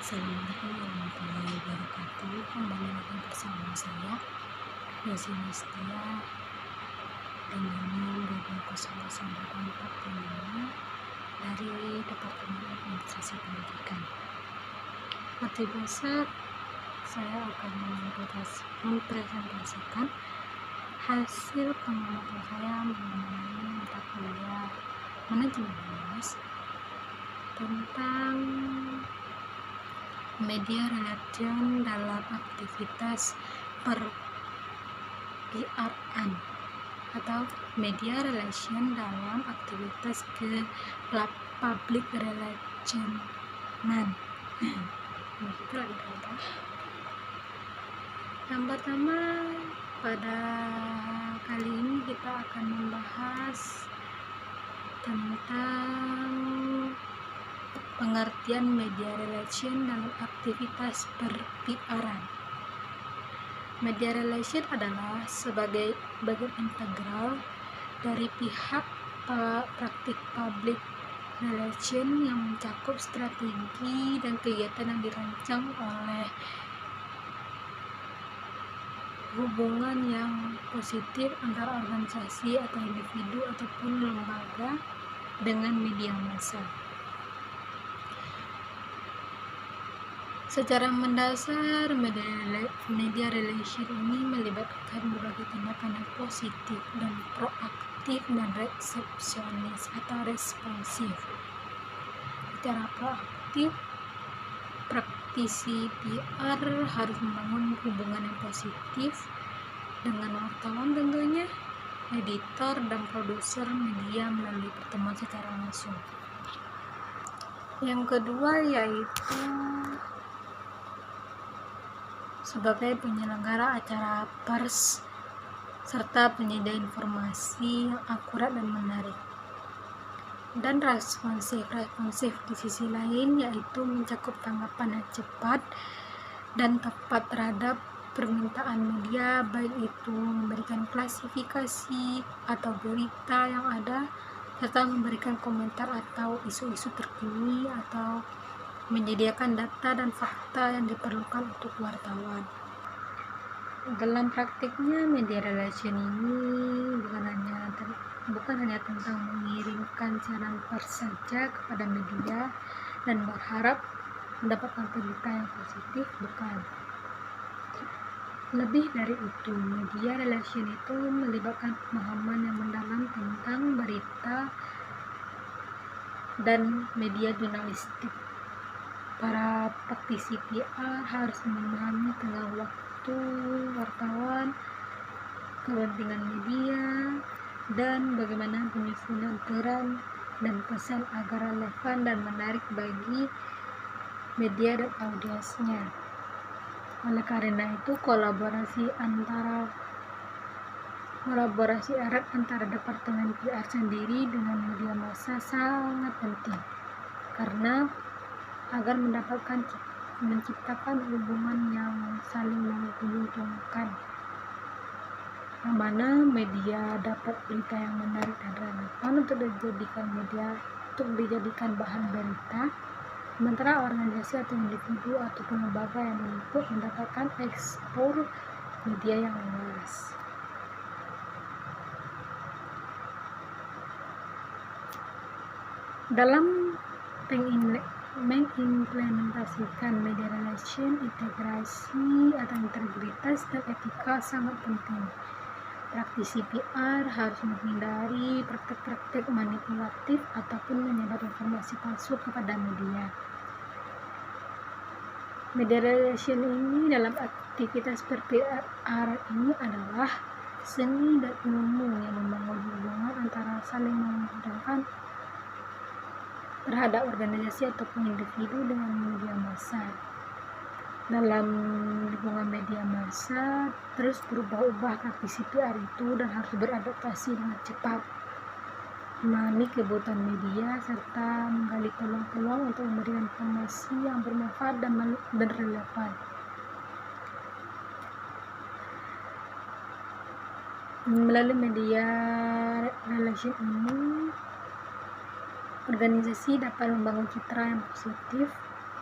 Assalamualaikum warahmatullahi wabarakatuh. Kembali lagi bersama saya Yasina Setia dengan 220084 dari Departemen Administrasi Pendidikan. Seperti biasa, saya akan mempresentasikan hasil pengamatan saya mengenai mata kuliah manajemen luas tentang media relation dalam aktivitas per-PR-an atau media relation dalam aktivitas public relation. Yang pertama, pada kali ini kita akan membahas tentang pengertian media relation dalam aktivitas per-PR-an. Media relation adalah sebagai bagian integral dari pihak praktik public relation yang mencakup strategi dan kegiatan yang dirancang oleh hubungan yang positif antara organisasi atau individu ataupun lembaga dengan media massa. Secara mendasar, media relation ini melibatkan berbagai tindakan yang positif dan proaktif dan resepsionis atau responsif. Secara proaktif, praktisi PR harus membangun hubungan yang positif dengan wartawan tentunya, editor dan produser media melalui pertemuan secara langsung. Yang kedua yaitu sebagai penyelenggara acara pers serta penyedia informasi yang akurat dan menarik. Dan responsif di sisi lain yaitu mencakup tanggapan yang cepat dan tepat terhadap permintaan media, baik itu memberikan klasifikasi atau berita yang ada serta memberikan komentar atau isu-isu terkini atau menyediakan data dan fakta yang diperlukan untuk wartawan. Dalam praktiknya, media relation ini bukan hanya tentang mengirimkan siaran pers saja kepada media dan berharap mendapatkan berita yang positif, bukan. Lebih dari itu, media relation itu melibatkan pemahaman yang mendalam tentang berita dan media jurnalistik. Para praktisi PR harus memahami tengah waktu wartawan, kepentingan media, dan bagaimana penyusunan peran dan pesan agar relevan dan menarik bagi media dan audiensnya. Oleh karena itu, kolaborasi erat antara Departemen PR sendiri dengan media massa sangat penting, karena agar menciptakan hubungan yang saling menguntungkan, yang mana media dapat berita yang menarik dan relevan untuk dijadikan bahan berita, sementara organisasi atau individu ataupun lembaga yang meliput mendapatkan eksplor media yang luas. Dalam mengimplementasikan media relation, integrasi atau integritas dan etika sangat penting. Praktisi PR harus menghindari praktek-praktek manipulatif ataupun menyebar informasi palsu kepada media. Media relation ini dalam aktivitas per-PR ini adalah seni dan ilmu yang membangun hubungan antara saling menguntungkan terhadap organisasi ataupun individu dengan media massa. Dalam lingkungan media massa terus berubah-ubah, praktisi PR itu dan harus beradaptasi dengan cepat, memahami kebutuhan media serta menggali peluang-peluang untuk memberikan informasi yang bermanfaat dan relevan. Melalui media relation ini, organisasi dapat membangun citra yang positif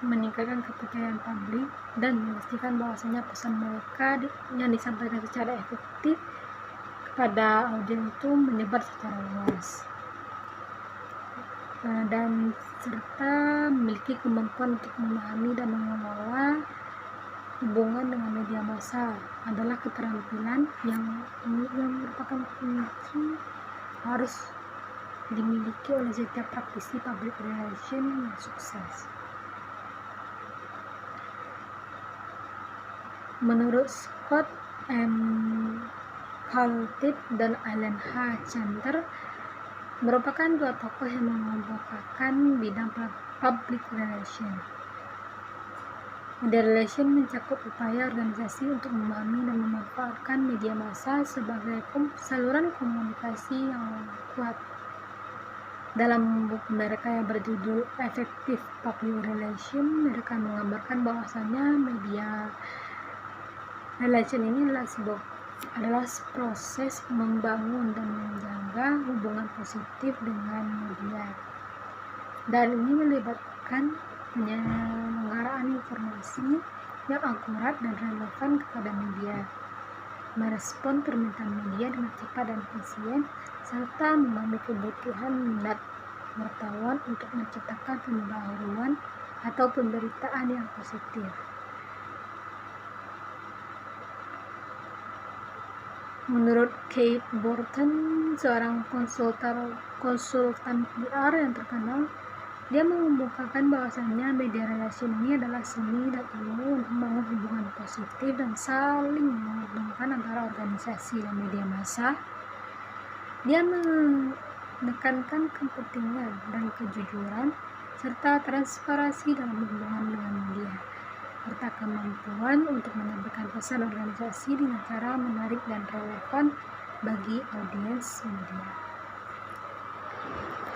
meningkatkan kepercayaan publik dan memastikan bahwasanya pesan mereka yang disampaikan secara efektif kepada audiens itu menyebar secara luas, dan serta memiliki kemampuan untuk memahami dan mengelola hubungan dengan media massa adalah keterampilan yang merupakan kunci harus dimiliki oleh setiap praktisi public relation yang sukses. Menurut Scott M. Caltip dan Alan H. Chandler, merupakan dua tokoh yang mengemukakan bidang public relation. Media relation mencakup upaya organisasi untuk memahami dan memanfaatkan media massa sebagai saluran komunikasi yang kuat. Dalam buku mereka yang berjudul Effective Public Relation, mereka menggambarkan bahwasanya media relation ini adalah proses membangun dan menjaga hubungan positif dengan media, dan ini melibatkan penyelenggaraan informasi yang akurat dan relevan kepada media, merespon permintaan media dengan cepat dan efisien, serta memahami kebutuhan minat wartawan untuk menciptakan pembaharuan atau pemberitaan yang positif. Menurut Kate Burton, seorang konsultan PR yang terkenal, dia mengemukakan bahwasannya media relation ini adalah seni dan ilmu untuk membangun hubungan positif dan saling menguntungkan antara organisasi dan media massa. Dia menekankan kepentingan dan kejujuran serta transparansi dalam hubungan dengan media, serta kemampuan untuk menyampaikan pesan organisasi dengan cara menarik dan relevan bagi audiens media.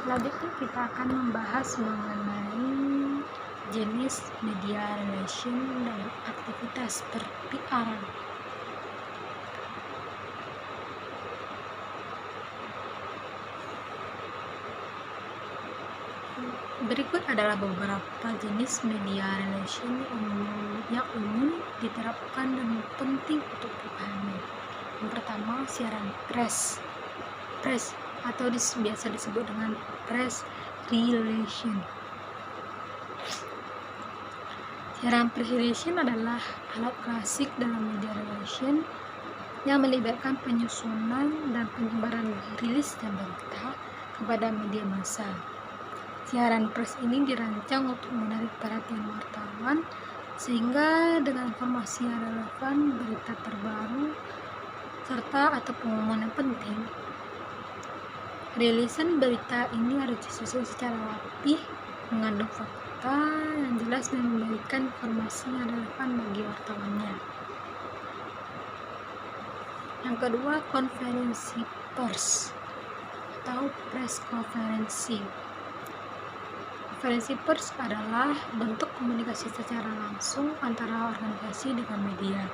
Selanjutnya kita akan membahas mengenai jenis media relation dalam aktivitas per-PR. Berikut adalah beberapa jenis media relation yang umum diterapkan dan penting untuk dipahami. Yang pertama, siaran press atau biasa disebut dengan press relation. Siaran press relation adalah alat klasik dalam media relation yang melibatkan penyusunan dan penyebaran rilis dan berita kepada media massa. Siaran press ini dirancang untuk menarik perhatian wartawan sehingga dengan informasi yang relevan, berita terbaru, serta atau pengumuman yang penting. Rilisan berita ini harus disusun secara rapih, mengandung fakta yang jelas dan memberikan informasi yang relevan bagi wartawannya. Yang kedua, konferensi pers atau press konferensi. Konferensi pers adalah bentuk komunikasi secara langsung antara organisasi dengan media.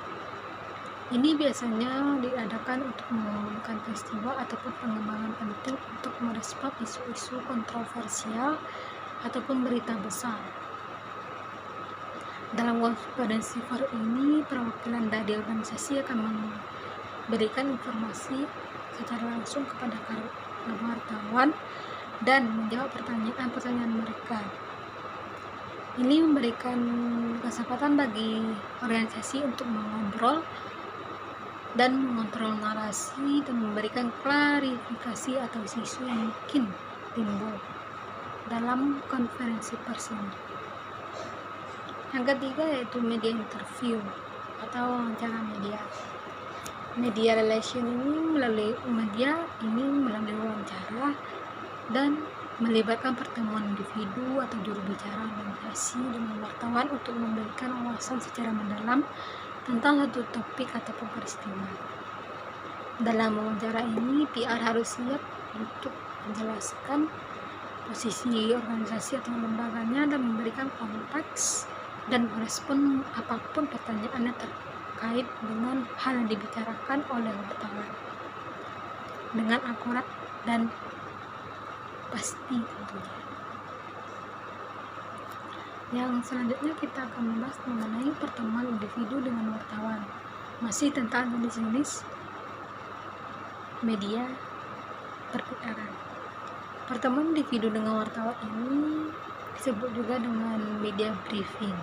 Ini biasanya diadakan untuk mengumumkan peristiwa ataupun pengembangan penting untuk merespon isu-isu kontroversial ataupun berita besar. Dalam konferensi pers ini, perwakilan dari organisasi akan memberikan informasi secara langsung kepada wartawan dan menjawab pertanyaan-pertanyaan mereka. Ini memberikan kesempatan bagi organisasi untuk mengobrol dan mengontrol narasi dan memberikan klarifikasi atau isu yang mungkin timbul dalam konferensi pers ini. Yang ketiga yaitu media interview atau wawancara media. Media relation ini melalui wawancara dan melibatkan pertemuan individu atau juru bicara organisasi dengan wartawan untuk memberikan wawasan secara mendalam tentang satu topik ataupun peristiwa. Dalam wawancara ini, PR harus siap untuk menjelaskan posisi organisasi atau lembaganya dan memberikan konteks dan merespon apapun pertanyaan yang terkait dengan hal yang dibicarakan oleh wartawan dengan akurat dan pasti tentunya. Yang selanjutnya kita akan membahas mengenai pertemuan individu dengan wartawan, masih tentang jenis-jenis media perputaran. Pertemuan individu dengan wartawan ini disebut juga dengan media briefing,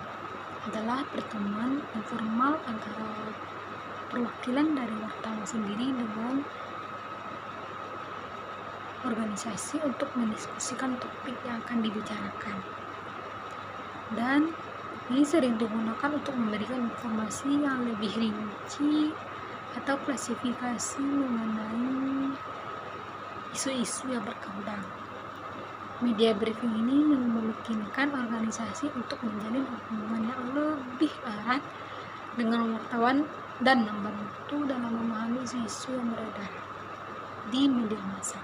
adalah pertemuan informal antara perwakilan dari wartawan sendiri dengan organisasi untuk mendiskusikan topik yang akan dibicarakan. Dan ini sering digunakan untuk memberikan informasi yang lebih rinci atau klasifikasi mengenai isu-isu yang berkembang. Media briefing ini memungkinkan organisasi untuk menjalin hubungan yang lebih erat dengan wartawan dan membantu dalam memahami isu-isu yang beredar di media massa.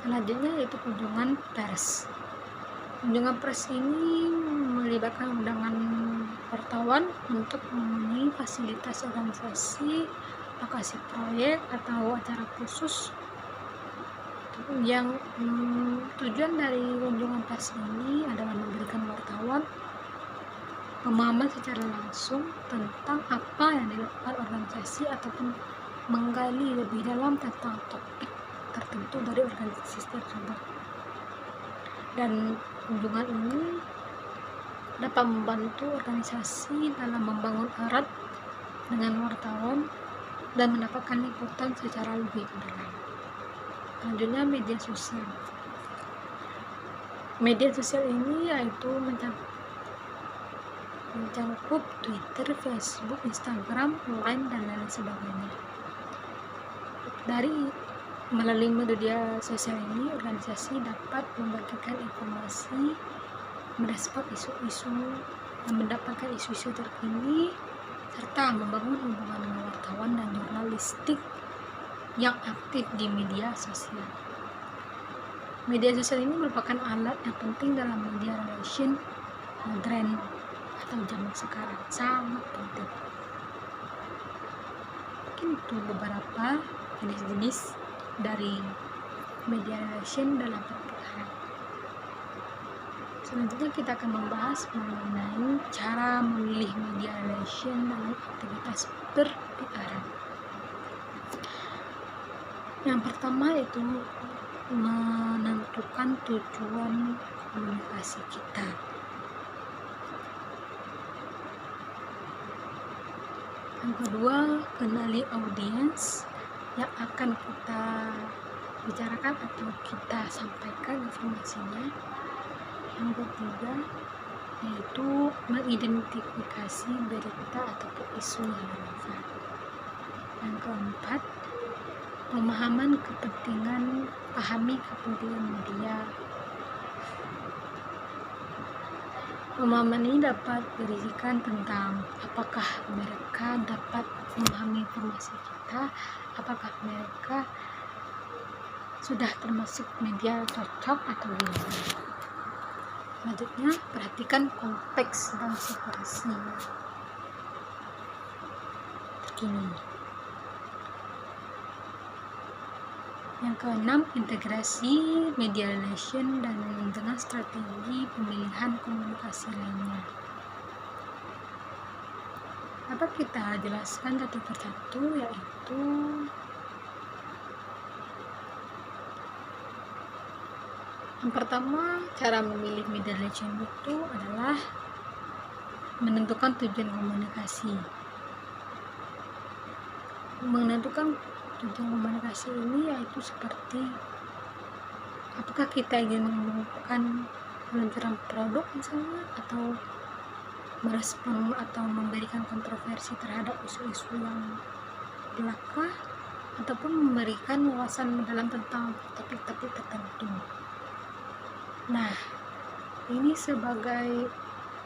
Selanjutnya yaitu kunjungan pers. Kunjungan pers ini melibatkan undangan wartawan untuk memenuhi fasilitas organisasi, lokasi proyek atau acara khusus. Yang tujuan dari kunjungan pers ini adalah memberikan wartawan pemahaman secara langsung tentang apa yang dilakukan organisasi ataupun menggali lebih dalam tentang topik tertentu dari organisasi tersebut. Dan kunjungan ini dapat membantu organisasi dalam membangun erat dengan wartawan dan mendapatkan liputan secara lebih dalam. Selanjutnya media sosial. Media sosial ini yaitu mencakup Twitter, Facebook, Instagram, Line, dan lain sebagainya. Melalui media sosial ini, organisasi dapat membagikan informasi, merespon isu-isu, dan mendapatkan isu-isu terkini, serta membangun hubungan dengan wartawan dan jurnalistik yang aktif di media sosial. Media sosial ini merupakan alat yang penting dalam media relation modern atau zaman sekarang, sangat penting. Mungkin itu beberapa jenis-jenis dari media relation dalam perputaran. Selanjutnya kita akan membahas mengenai cara memilih media relation dalam aktivitas perputaran. Yang pertama yaitu menentukan tujuan komunikasi kita. Yang kedua, kenali audiens yang akan kita bicarakan atau kita sampaikan informasinya. Yang ketiga yaitu mengidentifikasi berita ataupun isu yang relevan. Yang keempat, pahami kepentingan media. Pemahaman ini dapat berisikan tentang apakah mereka dapat memahami informasi kita, apakah mereka sudah termasuk media cocok atau tidak. Selanjutnya, perhatikan konteks dan situasi terkini. Yang keenam, integrasi media relation dan dengan strategi pemilihan komunikasi lainnya. Dapat kita jelaskan satu persatu, yaitu yang pertama, cara memilih media relation itu adalah menentukan tujuan komunikasi. Menentukan tujuan komunikasi ini yaitu seperti apakah kita ingin mengumumkan peluncuran produk misalnya, atau merespon atau memberikan kontroversi terhadap isu-isu yang belaka, ataupun memberikan wawasan mendalam tentang topik-topik tertentu. Nah, ini sebagai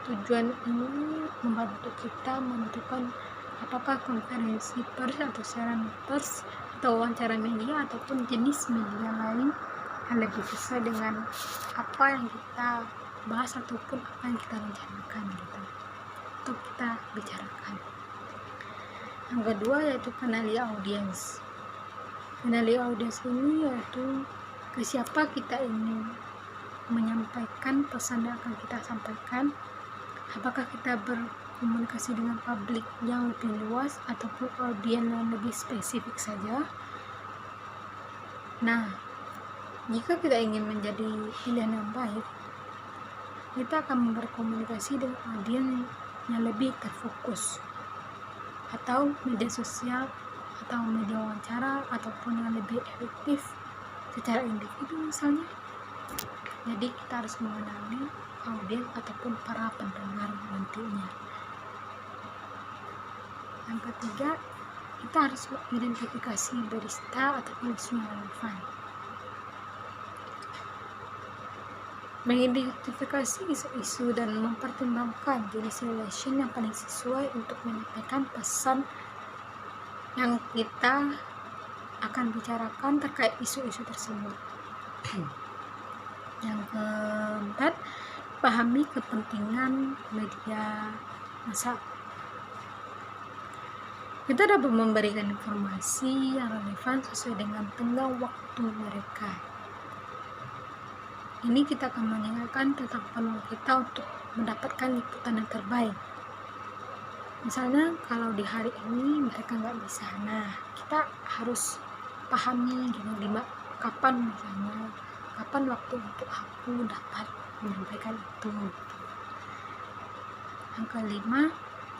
tujuan ini membantu kita menentukan apakah konferensi pers atau siaran pers atau wawancara media ataupun jenis media lain yang lebih sesuai dengan apa yang kita bahas ataupun apa yang kita rencanakan gitu, atau kita bicarakan. Yang kedua yaitu kenali audiens. Kenali audiens ini yaitu ke siapa kita ingin menyampaikan pesan yang akan kita sampaikan, apakah kita berkomunikasi dengan publik yang lebih luas ataupun audiens yang lebih spesifik saja. Nah, jika kita ingin menjadi pilihan yang baik, kita akan berkomunikasi dengan audiens yang lebih terfokus, atau media sosial atau media wawancara ataupun yang lebih efektif secara individu misalnya. Jadi kita harus mengenali audiens ataupun para pendengar nantinya. Yang ketiga, kita harus mengidentifikasi berita ataupun isu yang relevan. Mengidentifikasi isu-isu dan mempertimbangkan jenis relation yang paling sesuai untuk menyampaikan pesan yang kita akan bicarakan terkait isu-isu tersebut. Yang keempat, pahami kepentingan media massa. Kita dapat memberikan informasi yang relevan sesuai dengan tenggang waktu mereka. Ini kita akan mengingatkan tentang peluang kita untuk mendapatkan liputan yang terbaik. Misalnya kalau di hari ini mereka nggak bisa, nah kita harus pahami kapan waktu untuk aku dapat menyampaikan itu. Yang kelima,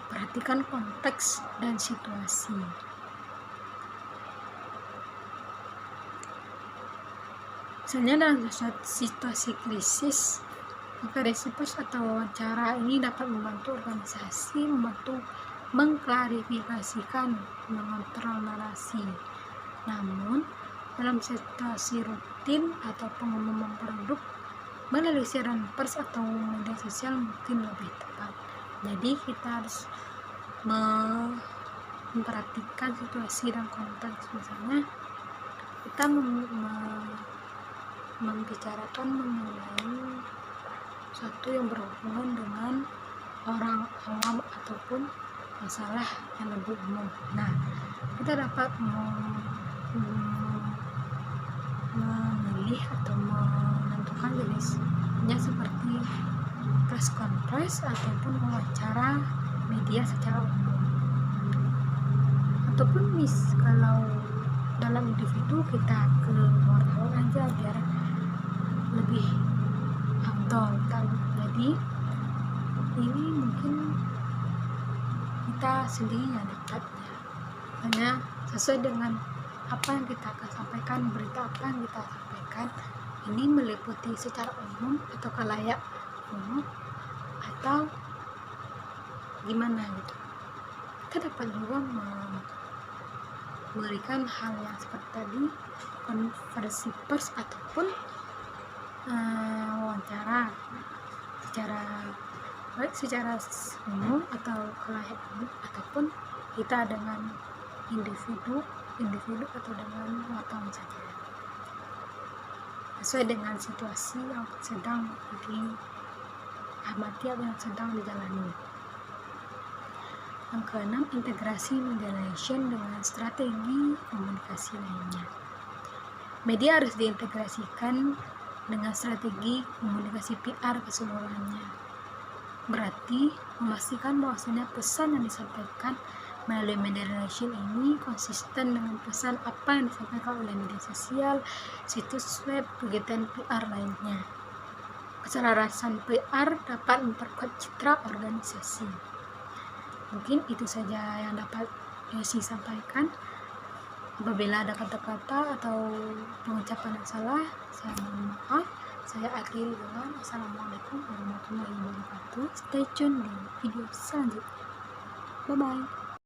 perhatikan konteks dan situasi. Misalnya dalam situasi krisis, konferensi pers atau wawancara ini dapat membantu organisasi mengklarifikasikan, mengontrol narasi. Namun, dalam situasi rutin atau pengumuman produk melalui siaran pers atau media sosial mungkin lebih tepat. Jadi kita harus memperhatikan situasi dan konteks. Misalnya kita membicarakan mengenai sesuatu yang berhubungan dengan orang awam ataupun masalah yang lebih umum. Nah, kita dapat memilih atau menentukan jenisnya seperti press conference ataupun wawancara media secara umum. Ataupun kalau dalam individu kita ke wartawan aja biar lebih afdol. Jadi ini mungkin kita sendiri yang dapatnya, hanya sesuai dengan apa yang kita akan sampaikan, berita apa yang kita sampaikan ini meliputi secara umum atau kalayak umum atau gimana gitu. Kita dapat juga memberikan hal yang seperti tadi, konferensi pers ataupun wawancara secara umum atau kalayak umum, ataupun kita dengan individu atau dengan wartawan saja, sesuai dengan situasi yang sedang diamati atau yang sedang dijalani. Yang keenam, integrasi media relation dengan strategi komunikasi lainnya. Media harus diintegrasikan dengan strategi komunikasi PR keseluruhannya. Berarti memastikan bahwasanya pesan yang disampaikan melalui media relation ini konsisten dengan pesan apa yang disampaikan oleh media sosial, situs web, kegiatan PR lainnya. Keselarasan PR dapat memperkuat citra organisasi. Mungkin itu saja yang dapat Yosi sampaikan. Apabila ada kata-kata atau pengucapan yang salah, saya mohon maaf. Saya akhiri dengan Assalamualaikum warahmatullahi wabarakatuh. Stay tune di video selanjutnya. Bye bye.